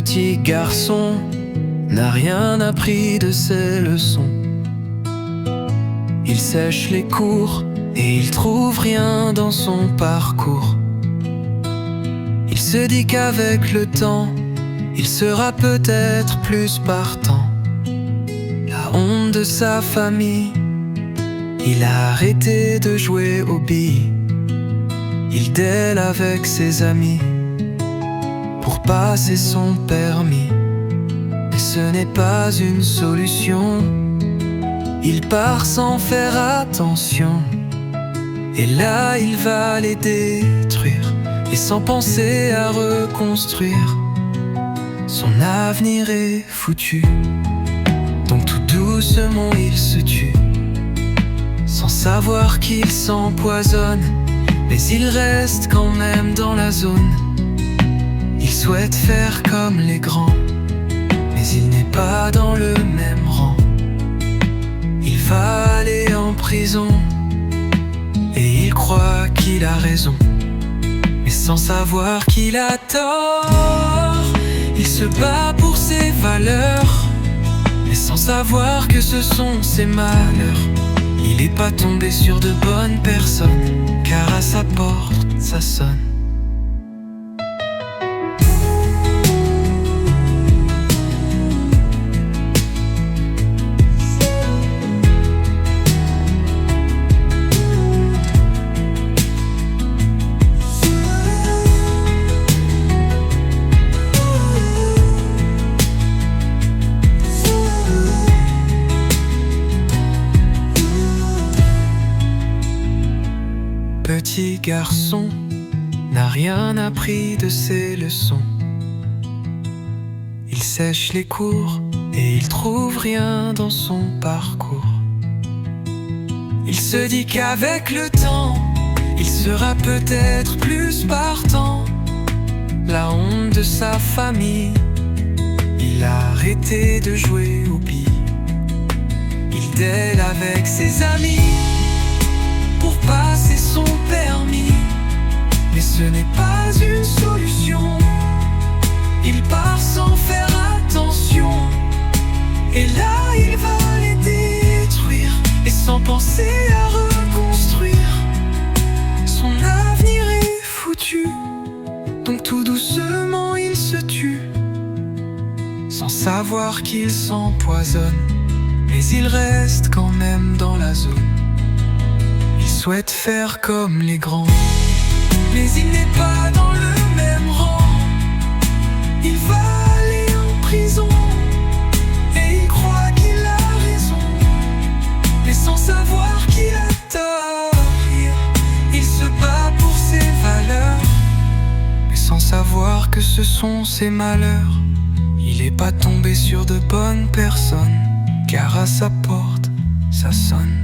petit garçon n'a rien appris de ses leçons. Il sèche les cours et il trouve rien dans son parcours. Il se dit qu'avec le temps, il sera peut-être plus partant. La honte de sa famille, il a arrêté de jouer aux billes. Il déle avec ses amis pour passer son permis. Mais ce n'est pas une solution. Il part sans faire attention. Et là il va les détruire, et sans penser à reconstruire. Son avenir est foutu. Donc tout doucement il se tue, sans savoir qu'il s'empoisonne. Mais il reste quand même dans la zone. Il souhaite faire comme les grands, mais il n'est pas dans le même rang. Il va aller en prison, et il croit qu'il a raison, mais sans savoir qu'il a tort. Il se bat pour ses valeurs, mais sans savoir que ce sont ses malheurs. Il n'est pas tombé sur de bonnes personnes, car à sa porte ça sonne. Petit garçon n'a rien appris de ses leçons. Il sèche les cours et il trouve rien dans son parcours. Il se dit qu'avec le temps, il sera peut-être plus partant. La honte de sa famille, il a arrêté de jouer aux billes. Il déle avec ses amis pour passer son permis. Mais ce n'est pas une solution. Il part sans faire attention. Et là il va les détruire, et sans penser à reconstruire. Son avenir est foutu. Donc tout doucement il se tue, sans savoir qu'il s'empoisonne. Mais il reste quand même dans la zone. Il souhaite faire comme les grands, mais il n'est pas dans le même rang. Il va aller en prison, et il croit qu'il a raison, mais sans savoir qu'il a tort. Il se bat pour ses valeurs, mais sans savoir que ce sont ses malheurs. Il n'est pas tombé sur de bonnes personnes, car à sa porte ça sonne.